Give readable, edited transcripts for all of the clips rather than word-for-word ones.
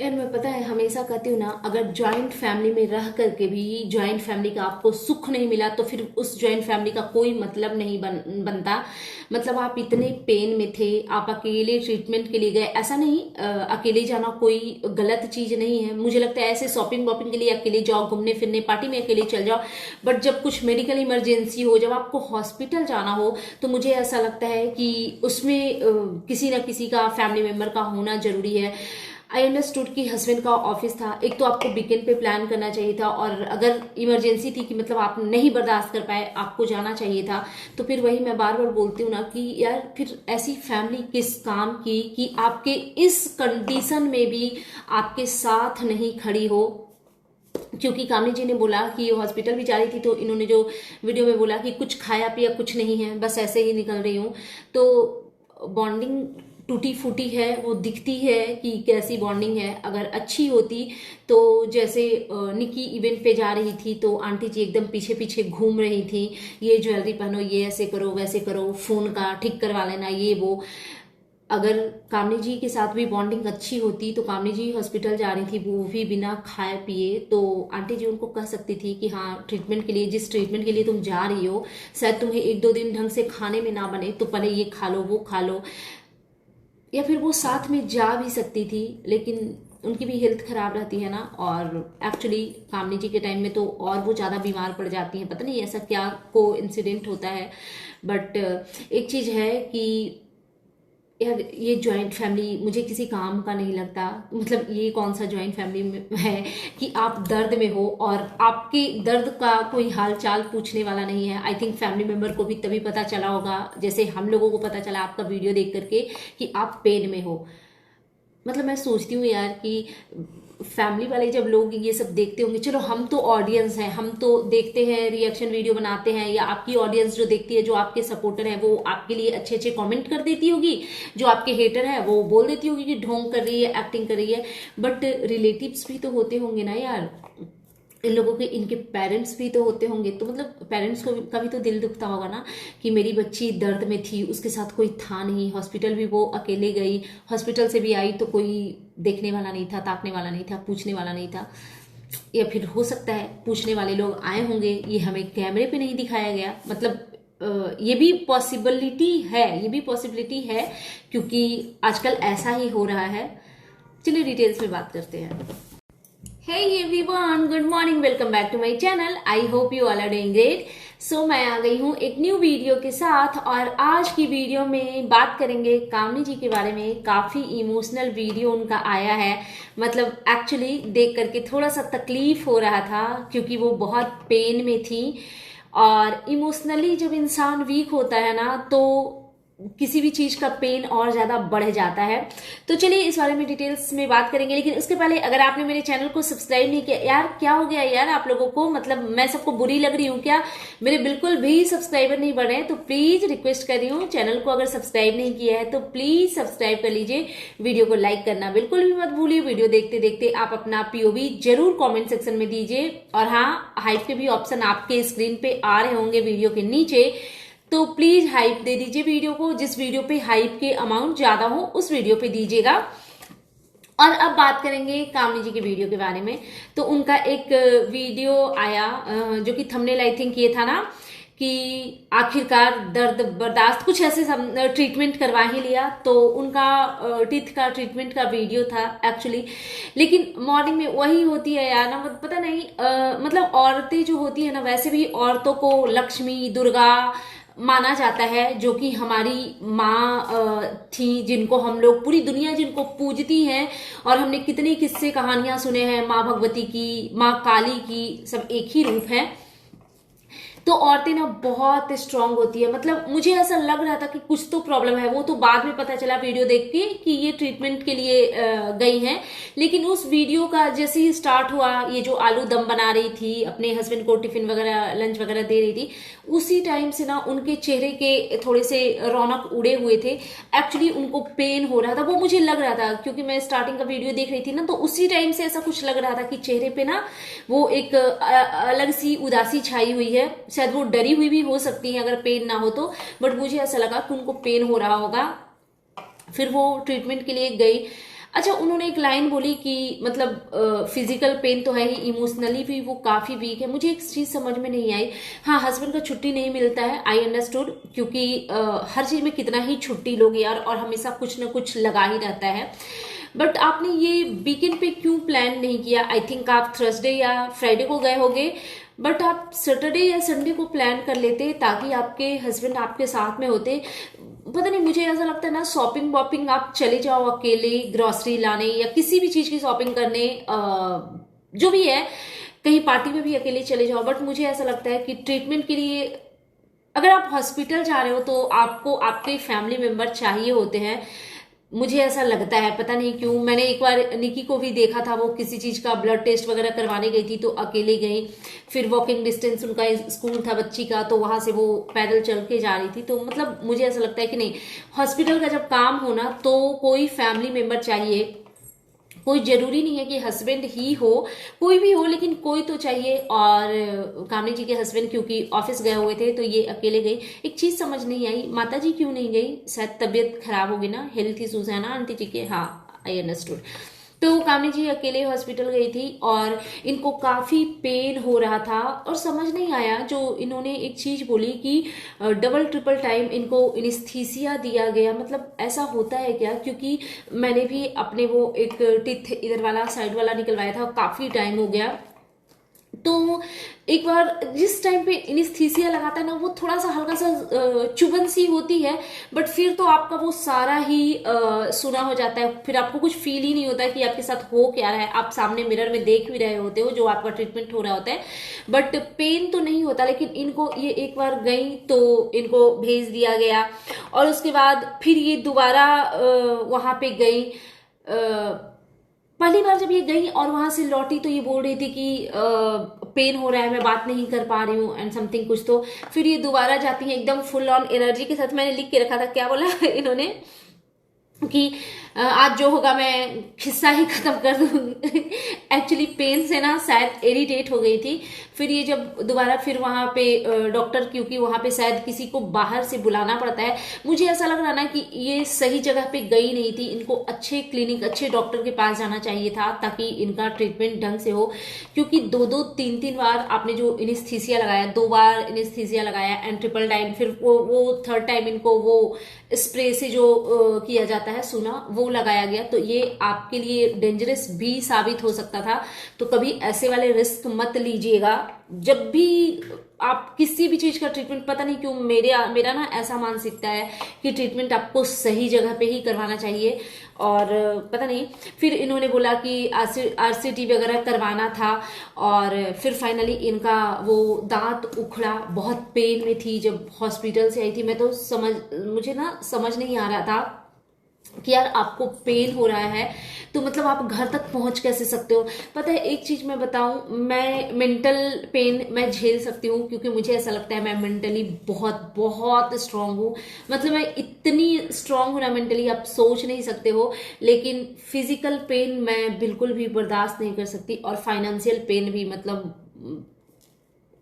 यार मैं पता है हमेशा कहती हूँ ना, अगर जॉइंट फैमिली में रह करके भी जॉइंट फैमिली का आपको सुख नहीं मिला तो फिर उस जॉइंट फैमिली का कोई मतलब नहीं बनता। मतलब आप इतने पेन में थे, आप अकेले ट्रीटमेंट के लिए गए, ऐसा नहीं अकेले जाना कोई गलत चीज नहीं है। मुझे लगता है ऐसे शॉपिंग वॉपिंग के लिए अकेले जाओ, घूमने फिरने पार्टी में अकेले चल जाओ, बट जब कुछ मेडिकल इमरजेंसी हो, जब आपको हॉस्पिटल जाना हो, तो मुझे ऐसा लगता है कि उसमें किसी ना किसी का फैमिली मेम्बर का होना जरूरी है। आई अंडरस्टूड कि हस्बैंड का ऑफिस था, एक तो आपको वीकेंड पे प्लान करना चाहिए था, और अगर इमरजेंसी थी कि मतलब आप नहीं बर्दाश्त कर पाए, आपको जाना चाहिए था। तो फिर वही मैं बार बार बोलती हूँ ना कि यार फिर ऐसी फैमिली किस काम की कि आपके इस कंडीशन में भी आपके साथ नहीं खड़ी हो। क्योंकि कामनी जी ने बोला कि ये हॉस्पिटल भी जा रही थी, तो इन्होंने जो वीडियो में बोला कि कुछ खाया पिया कुछ नहीं है, बस ऐसे ही निकल रही हूँ। तो बॉन्डिंग टूटी फूटी है, वो दिखती है कि कैसी बॉन्डिंग है। अगर अच्छी होती तो जैसे निकी इवेंट पे जा रही थी तो आंटी जी एकदम पीछे पीछे घूम रही थी, ये ज्वेलरी पहनो, ये ऐसे करो वैसे करो, फोन का ठीक करवा लेना, ये वो। अगर कामनी जी के साथ भी बॉन्डिंग अच्छी होती तो कामनी जी हॉस्पिटल जा रही थी वो भी बिना खाए पिए, तो आंटी जी उनको कह सकती थी कि हाँ, ट्रीटमेंट के लिए, जिस ट्रीटमेंट के लिए तुम जा रही हो, शायद तुम्हें एक दो दिन ढंग से खाने में ना बने, तो पहले ये खा लो वो खा लो। या फिर वो साथ में जा भी सकती थी, लेकिन उनकी भी हेल्थ खराब रहती है ना। और एक्चुअली कामनी जी के टाइम में तो और वो ज़्यादा बीमार पड़ जाती हैं, पता नहीं ऐसा क्या को इंसिडेंट होता है। बट एक चीज़ है कि यार ये जॉइंट फैमिली मुझे किसी काम का नहीं लगता। मतलब ये कौन सा जॉइंट फैमिली में है कि आप दर्द में हो और आपके दर्द का कोई हाल चाल पूछने वाला नहीं है। आई थिंक फैमिली मेंबर को भी तभी पता चला होगा जैसे हम लोगों को पता चला आपका वीडियो देख करके कि आप पेन में हो। मतलब मैं सोचती हूँ यार कि फैमिली वाले जब लोग ये सब देखते होंगे, चलो हम तो ऑडियंस हैं, हम तो देखते हैं, रिएक्शन वीडियो बनाते हैं, या आपकी ऑडियंस जो देखती है, जो आपके सपोर्टर हैं, वो आपके लिए अच्छे अच्छे कमेंट कर देती होगी, जो आपके हेटर हैं वो बोल देती होगी कि ढोंग कर रही है, एक्टिंग कर रही है। बट रिलेटिव्स भी तो होते होंगे ना यार, इन लोगों के, इनके पेरेंट्स भी तो होते होंगे, तो मतलब पेरेंट्स को का भी तो दिल दुखता होगा ना कि मेरी बच्ची दर्द में थी, उसके साथ कोई था नहीं, हॉस्पिटल भी वो अकेले गई, हॉस्पिटल से भी आई तो कोई देखने वाला नहीं था, ताकने वाला नहीं था, पूछने वाला नहीं था। या फिर हो सकता है पूछने वाले लोग आए होंगे, ये हमें कैमरे पे नहीं दिखाया गया। मतलब ये भी पॉसिबिलिटी है, ये भी पॉसिबिलिटी है, क्योंकि आजकल ऐसा ही हो रहा है। चलिए डिटेल्स में बात करते हैं। Hey everyone, good morning, welcome back to my channel. I hope you all are doing great. So मैं आ गई हूँ एक न्यू वीडियो के साथ, और आज की वीडियो में बात करेंगे कामनी जी के बारे में। काफ़ी इमोशनल वीडियो उनका आया है, मतलब एक्चुअली देख करके थोड़ा सा तकलीफ हो रहा था, क्योंकि वो बहुत पेन में थी। और इमोशनली जब इंसान वीक होता है ना, तो किसी भी चीज का पेन और ज्यादा बढ़ जाता है। तो चलिए इस बारे में डिटेल्स में बात करेंगे, लेकिन उसके पहले अगर आपने मेरे चैनल को सब्सक्राइब नहीं किया, यार क्या हो गया यार आप लोगों को, मतलब मैं सबको बुरी लग रही हूँ क्या? मेरे बिल्कुल भी सब्सक्राइबर नहीं बढ़ रहे हैं, तो प्लीज रिक्वेस्ट कर रही हूँ, चैनल को अगर सब्सक्राइब नहीं किया है तो प्लीज सब्सक्राइब कर लीजिए। वीडियो को लाइक करना बिल्कुल भी मत भूलिए। वीडियो देखते देखते आप अपना पीओवी जरूर कॉमेंट सेक्शन में दीजिए, और हाँ, हाइप के भी ऑप्शन आपके स्क्रीन पे आ रहे होंगे वीडियो के नीचे, तो प्लीज हाइप दे दीजिए वीडियो को। जिस वीडियो पे हाइप के अमाउंट ज्यादा हो उस वीडियो पे दीजिएगा। और अब बात करेंगे कामनी जी के वीडियो के बारे में। तो उनका एक वीडियो आया जो कि थंबनेल आई थिंक ये था ना कि आखिरकार दर्द बर्दाश्त, कुछ ऐसे ट्रीटमेंट करवा ही लिया। तो उनका टीथ का ट्रीटमेंट का वीडियो था एक्चुअली। लेकिन मॉर्निंग में वही होती है यार ना, पता नहीं मतलब औरतें जो होती है ना, वैसे भी औरतों को लक्ष्मी दुर्गा माना जाता है, जो कि हमारी माँ थी, जिनको हम लोग, पूरी दुनिया जिनको पूजती है। और हमने कितने किस्से कहानियां सुने हैं माँ भगवती की, माँ काली की, सब एक ही रूप है। तो औरतें ना बहुत स्ट्रांग होती है। मतलब मुझे ऐसा लग रहा था कि कुछ तो प्रॉब्लम है, वो तो बाद में पता चला वीडियो देख के कि ये ट्रीटमेंट के लिए गई हैं। लेकिन उस वीडियो का जैसे ही स्टार्ट हुआ, ये जो आलू दम बना रही थी, अपने हस्बैंड को टिफिन वगैरह लंच वगैरह दे रही थी, उसी टाइम से ना उनके चेहरे के थोड़े से रौनक उड़े हुए थे। एक्चुअली उनको पेन हो रहा था, वो मुझे लग रहा था, क्योंकि मैं स्टार्टिंग का वीडियो देख रही थी ना, तो उसी टाइम से ऐसा कुछ लग रहा था कि चेहरे पे ना वो एक अलग सी उदासी छाई हुई है। शायद वो डरी हुई भी हो सकती है अगर पेन ना हो तो, बट मुझे ऐसा लगा कि उनको पेन हो रहा होगा। फिर वो ट्रीटमेंट के लिए गई। अच्छा, उन्होंने एक लाइन बोली कि मतलब फिजिकल पेन तो है ही, इमोशनली भी वो काफी वीक है। मुझे एक चीज समझ में नहीं आई। हाँ, हस्बैंड का छुट्टी नहीं मिलता है, आई अंडरस्टूड, क्योंकि हर चीज में कितना ही छुट्टी लोगे यार, और हमेशा कुछ ना कुछ लगा ही रहता है। बट आपने ये वीकेंड पे क्यों प्लान नहीं किया? आई थिंक आप थर्सडे या फ्राइडे को गए होगे, बट आप सैटरडे या संडे को प्लान कर लेते ताकि आपके हस्बैंड आपके साथ में होते। पता नहीं, मुझे ऐसा लगता है ना, शॉपिंग वॉपिंग आप चले जाओ अकेले, ग्रोसरी लाने या किसी भी चीज की शॉपिंग करने, जो भी है, कहीं पार्टी में भी अकेले चले जाओ। बट मुझे ऐसा लगता है कि ट्रीटमेंट के लिए अगर आप हॉस्पिटल जा रहे हो तो आपको आपके फैमिली मेंबर चाहिए होते हैं। मुझे ऐसा लगता है, पता नहीं क्यों। मैंने एक बार निकी को भी देखा था, वो किसी चीज का ब्लड टेस्ट वगैरह करवाने गई थी तो अकेले गई। फिर वॉकिंग डिस्टेंस उनका स्कूल था बच्ची का, तो वहां से वो पैदल चल के जा रही थी। तो मतलब मुझे ऐसा लगता है कि नहीं, हॉस्पिटल का जब काम होना तो कोई फैमिली मेंबर चाहिए। कोई जरूरी नहीं है कि हस्बैंड ही हो, कोई भी हो, लेकिन कोई तो चाहिए। और कामनी जी के हस्बैंड क्योंकि ऑफिस गए हुए थे तो ये अकेले गई। एक चीज समझ नहीं आई, माता जी क्यों नहीं गई? शायद तबीयत खराब होगी ना, हेल्थ इश्यूज है ना आंटी जी के। हाँ, आई अंडरस्टूड। तो कामनी जी अकेले हॉस्पिटल गई थी और इनको काफी पेन हो रहा था, और समझ नहीं आया जो इन्होंने एक चीज बोली कि डबल ट्रिपल टाइम इनको इनिस्थीसिया दिया गया। मतलब ऐसा होता है क्या? क्योंकि मैंने भी अपने वो एक टिथ इधर वाला साइड वाला निकलवाया था, काफी टाइम हो गया। तो एक बार जिस टाइम पे इनिस्थीसिया लगाता है ना, वो थोड़ा सा हल्का सा चुभन सी होती है, बट फिर तो आपका वो सारा ही सुना हो जाता है। फिर आपको कुछ फील ही नहीं होता है कि आपके साथ हो क्या रहा है। आप सामने मिरर में देख भी रहे होते हो जो आपका ट्रीटमेंट हो रहा होता है, बट पेन तो नहीं होता। लेकिन इनको ये एक बार गई तो इनको भेज दिया गया, और उसके बाद फिर ये दोबारा वहां पे गई। पहली बार जब ये गई और वहां से लौटी तो ये बोल रही थी कि पेन हो रहा है, मैं बात नहीं कर पा रही हूँ एंड समथिंग कुछ। तो फिर ये दोबारा जाती है एकदम फुल ऑन एनर्जी के साथ। मैंने लिख के रखा था, क्या बोला इन्होंने कि आज जो होगा मैं खिस्सा ही खत्म कर दूंगी। एक्चुअली पेन से ना शायद इरिटेट हो गई थी। फिर ये जब दोबारा फिर वहां पे डॉक्टर, क्योंकि वहां पे शायद किसी को बाहर से बुलाना पड़ता है, मुझे ऐसा लग रहा ना कि ये सही जगह पे गई नहीं थी। इनको अच्छे क्लिनिक, अच्छे डॉक्टर के पास जाना चाहिए था ताकि इनका ट्रीटमेंट ढंग से हो। क्योंकि दो दो तीन तीन बार आपने जो इनिस्थीसिया लगाया, 2 बार इनिस्थीसिया लगाया एंड ट्रिपल टाइम, फिर वो थर्ड टाइम इनको वो स्प्रे से जो किया जाता है सुना, वो लगाया गया। तो ये आपके लिए डेंजरस भी साबित हो सकता था। तो कभी ऐसे वाले रिस्क मत लीजिएगा जब भी आप किसी भी चीज का ट्रीटमेंट। पता नहीं क्यों मेरा ना ऐसा मानसिकता है कि ट्रीटमेंट आपको सही जगह पे ही करवाना चाहिए। और पता नहीं, फिर इन्होंने बोला कि आरसीटी वगैरह करवाना था, और फिर फाइनली इनका वो दांत उखड़ा। बहुत पेन में थी जब हॉस्पिटल से आई थी। मैं तो मुझे ना समझ नहीं आ रहा था कि यार आपको पेन हो रहा है तो मतलब आप घर तक पहुंच कैसे सकते हो। पता है एक चीज मैं बताऊं, मैं मेंटल पेन मैं झेल सकती हूँ, क्योंकि मुझे ऐसा लगता है मैं मेंटली बहुत बहुत स्ट्रांग हूँ। मतलब मैं इतनी स्ट्रांग हूँ ना मेंटली, आप सोच नहीं सकते हो। लेकिन फिजिकल पेन मैं बिल्कुल भी बर्दाश्त नहीं कर सकती, और फाइनेंशियल पेन भी। मतलब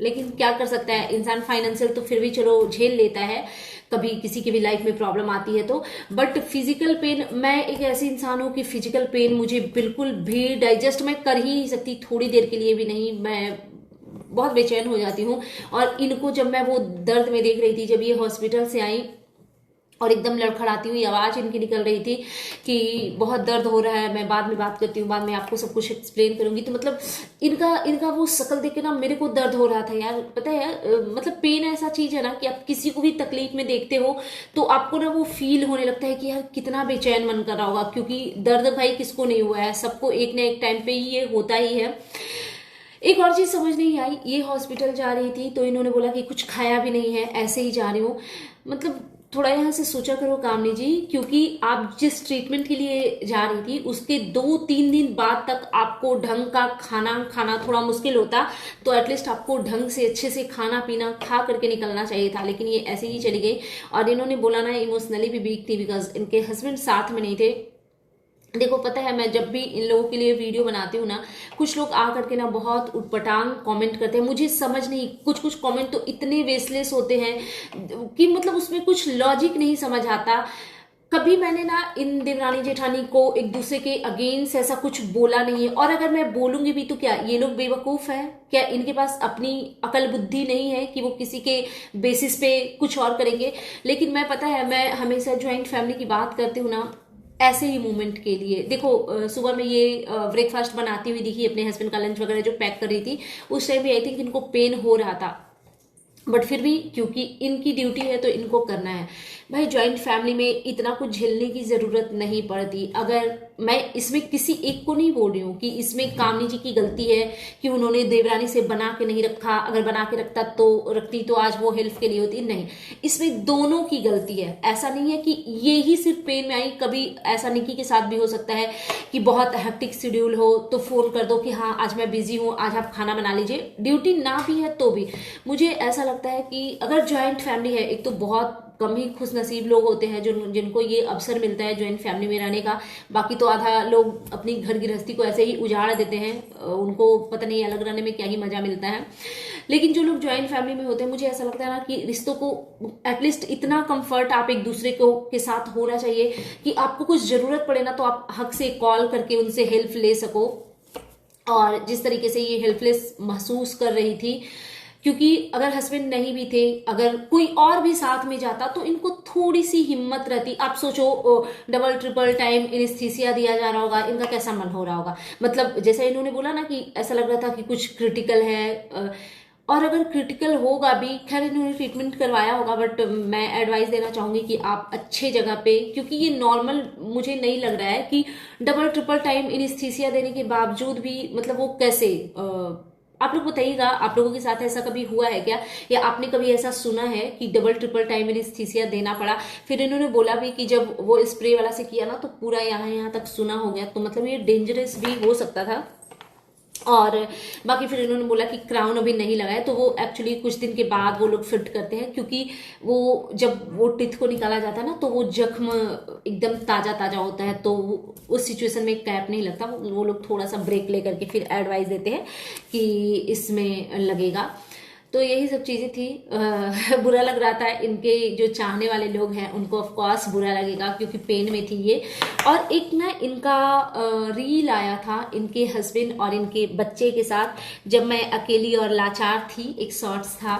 लेकिन क्या कर सकता है इंसान, फाइनेंशियल तो फिर भी चलो झेल लेता है, कभी किसी की भी लाइफ में प्रॉब्लम आती है तो। बट फिजिकल पेन, मैं एक ऐसी इंसान हूं कि फिजिकल पेन मुझे बिल्कुल भी डाइजेस्ट मैं कर ही नहीं सकती, थोड़ी देर के लिए भी नहीं। मैं बहुत बेचैन हो जाती हूँ। और इनको जब मैं वो दर्द में देख रही थी, जब ये हॉस्पिटल से आई और एकदम लड़खड़ाती हुई आवाज इनकी निकल रही थी कि बहुत दर्द हो रहा है, मैं बाद में बात करती हूँ, बाद में आपको सब कुछ एक्सप्लेन करूंगी। तो मतलब इनका वो शक्ल देख के ना मेरे को दर्द हो रहा था यार। पता है मतलब पेन ऐसा चीज है ना कि आप किसी को भी तकलीफ में देखते हो तो आपको ना वो फील होने लगता है कि यार कितना बेचैन मन कर रहा होगा। क्योंकि दर्द भाई किसको नहीं हुआ है, सबको एक ना एक टाइम पे ही ये होता ही है। एक और चीज समझ नहीं आई, ये हॉस्पिटल जा रही थी तो इन्होंने बोला कि कुछ खाया भी नहीं है, ऐसे ही जा रही हूँ। मतलब थोड़ा यहाँ से सोचा करो कामनी जी, क्योंकि आप जिस ट्रीटमेंट के लिए जा रही थी उसके 2-3 दिन बाद तक आपको ढंग का खाना खाना थोड़ा मुश्किल होता। तो एटलीस्ट आपको ढंग से अच्छे से खाना पीना खा करके निकलना चाहिए था। लेकिन ये ऐसे ही चली गई। और इन्होंने बोला ना इमोशनली भी वीक थी, बिकॉज इनके हस्बैंड साथ में नहीं थे। देखो पता है मैं जब भी इन लोगों के लिए वीडियो बनाती हूँ ना, कुछ लोग आ करके ना बहुत उटपटांग कमेंट करते हैं। मुझे समझ नहीं, कुछ कुछ कमेंट तो इतने वेस्टलेस होते हैं कि मतलब उसमें कुछ लॉजिक नहीं समझ आता। कभी मैंने ना इन देवरानी जेठानी को एक दूसरे के अगेंस्ट ऐसा कुछ बोला नहीं है, और अगर मैं बोलूंगी भी तो क्या ये लोग बेवकूफ है? क्या इनके पास अपनी अकल बुद्धि नहीं है कि वो किसी के बेसिस पे कुछ और करेंगे? लेकिन मैं, पता है, मैं हमेशा ज्वाइंट फैमिली की बात करती हूँ ना ऐसे ही मोमेंट के लिए। देखो, सुबह में ये ब्रेकफास्ट बनाती हुई दिखी, अपने हस्बैंड का लंच वगैरह जो पैक कर रही थी, उस टाइम भी आई थिंक इनको पेन हो रहा था, बट फिर भी क्योंकि इनकी ड्यूटी है तो इनको करना है। भाई, ज्वाइंट फैमिली में इतना कुछ झेलने की जरूरत नहीं पड़ती। अगर मैं इसमें किसी एक को नहीं बोल रही हूँ कि इसमें कामनी जी की गलती है कि उन्होंने देवरानी से बना के नहीं रखा, अगर बना के रखती तो आज वो हेल्प के लिए होती। नहीं, इसमें दोनों की गलती है। ऐसा नहीं है कि ये ही सिर्फ पेन में आई, कभी ऐसा निकी के साथ भी हो सकता है कि बहुत हेक्टिक शेड्यूल हो तो फोन कर दो कि हाँ आज मैं बिजी हूँ, आज आप खाना बना लीजिए, ड्यूटी ना भी है तो भी। मुझे ऐसा लगता है कि अगर ज्वाइंट फैमिली है, एक तो बहुत कम ही खुश नसीब लोग होते हैं जो जिनको ये अवसर मिलता है ज्वाइंट फैमिली में रहने का। बाकी तो आधा लोग अपनी घर गृहस्थी को ऐसे ही उजाड़ देते हैं, उनको पता नहीं अलग रहने में क्या ही मजा मिलता है। लेकिन जो लोग ज्वाइंट फैमिली में होते हैं, मुझे ऐसा लगता है ना कि रिश्तों को एटलीस्ट इतना कंफर्ट आप एक दूसरे को के साथ होना चाहिए कि आपको कुछ जरूरत पड़े ना तो आप हक से कॉल करके उनसे हेल्प ले सको। और जिस तरीके से ये हेल्पलेस महसूस कर रही थी, क्योंकि अगर हस्बैंड नहीं भी थे, अगर कोई और भी साथ में जाता तो इनको थोड़ी सी हिम्मत रहती। आप सोचो, डबल ट्रिपल टाइम एनेस्थीसिया दिया जा रहा होगा, इनका कैसा मन हो रहा होगा। मतलब जैसा इन्होंने बोला ना कि ऐसा लग रहा था कि कुछ क्रिटिकल है, और अगर क्रिटिकल होगा भी, खैर इन्होंने ट्रीटमेंट करवाया होगा, बट मैं एडवाइस देना चाहूंगी कि आप अच्छे जगह पे, क्योंकि ये नॉर्मल मुझे नहीं लग रहा है कि डबल ट्रिपल टाइम एनेस्थीसिया देने के बावजूद भी, मतलब वो कैसे। आप लोग बताइएगा, आप लोगों के साथ ऐसा कभी हुआ है क्या, या आपने कभी ऐसा सुना है कि डबल ट्रिपल टाइम एनेस्थीसिया देना पड़ा? फिर इन्होंने बोला भी कि जब वो स्प्रे वाला से किया ना तो पूरा यहाँ तक सुना हो गया, तो मतलब ये डेंजरस भी हो सकता था। और बाकी फिर इन्होंने बोला कि क्राउन अभी नहीं लगाया, तो वो एक्चुअली कुछ दिन के बाद वो लोग फिट करते हैं, क्योंकि वो जब वो टिथ को निकाला जाता है ना तो वो जख्म एकदम ताजा ताजा होता है, तो उस सिचुएशन में कैप नहीं लगता। वो लोग थोड़ा सा ब्रेक लेकर के फिर एडवाइस देते हैं कि इसमें लगेगा। तो यही सब चीजें थी। बुरा लग रहा था, इनके जो चाहने वाले लोग हैं उनको ऑफ कोर्स बुरा लगेगा, क्योंकि पेन में थी ये। और एक ना इनका रील आया था इनके हस्बैंड और इनके बच्चे के साथ, जब मैं अकेली और लाचार थी, एक शॉर्ट्स था।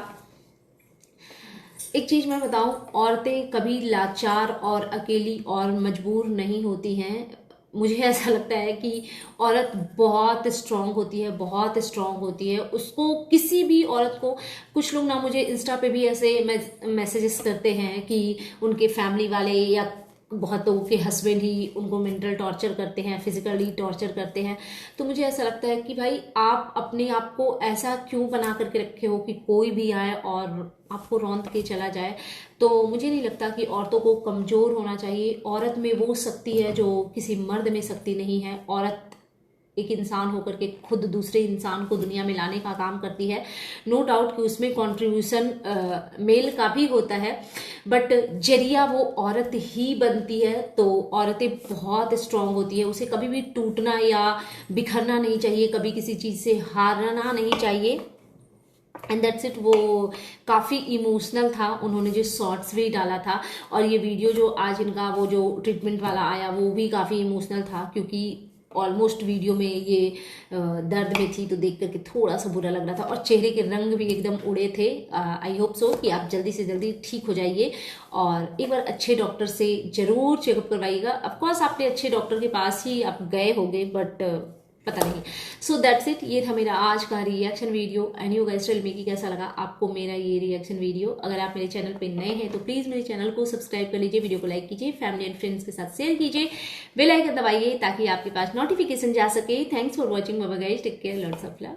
एक चीज मैं बताऊं, औरतें कभी लाचार और अकेली और मजबूर नहीं होती हैं। मुझे ऐसा लगता है कि औरत बहुत स्ट्रांग होती है, बहुत स्ट्रांग होती है। उसको किसी भी औरत को, कुछ लोग ना मुझे इंस्टा पे भी ऐसे मैसेजेस करते हैं कि उनके फैमिली वाले या बहुत लोगों के हस्बैंड ही उनको मेंटल टॉर्चर करते हैं, फिजिकली टॉर्चर करते हैं। तो मुझे ऐसा लगता है कि भाई आप अपने आप को ऐसा क्यों बना करके रखे हो कि कोई भी आए और आपको रौंद के चला जाए। तो मुझे नहीं लगता कि औरतों को कमजोर होना चाहिए। औरत में वो शक्ति है जो किसी मर्द में शक्ति नहीं है। औरत एक इंसान होकर के खुद दूसरे इंसान को दुनिया में लाने का काम करती है। नो डाउट कि उसमें कंट्रीब्यूशन मेल का भी होता है, बट जरिया वो औरत ही बनती है। तो औरतें बहुत स्ट्रांग होती है, उसे कभी भी टूटना या बिखरना नहीं चाहिए, कभी किसी चीज से हारना नहीं चाहिए। And that's it. वो काफ़ी इमोशनल था, उन्होंने जो शॉर्ट्स भी डाला था, और ये वीडियो जो आज इनका वो जो ट्रीटमेंट वाला आया वो भी काफ़ी इमोशनल था, क्योंकि ऑलमोस्ट वीडियो में ये दर्द में थी, तो देख करके थोड़ा सा बुरा लग रहा था, और चेहरे के रंग भी एकदम उड़े थे। आई होप सो कि आप जल्दी से जल्दी ठीक हो जाइए, और एक बार अच्छे डॉक्टर से जरूर चेकअप करवाइएगा। ऑफकोर्स आपने अच्छे डॉक्टर के पास ही आप गए होंगे, बट पता नहीं। So that's it. ये था मेरा आज का reaction video, and you guys tell me कि कैसा लगा आपको मेरा ये रिएक्शन वीडियो। अगर आप मेरे चैनल पे नए हैं तो प्लीज मेरे चैनल को सब्सक्राइब कर लीजिए, वीडियो को लाइक कीजिए, फैमिली एंड फ्रेंड्स के साथ शेयर कीजिए, बेल आइकन दबाइए ताकि आपके पास नोटिफिकेशन जा सके। Thanks for watching, bye bye guys, take care, lots of love.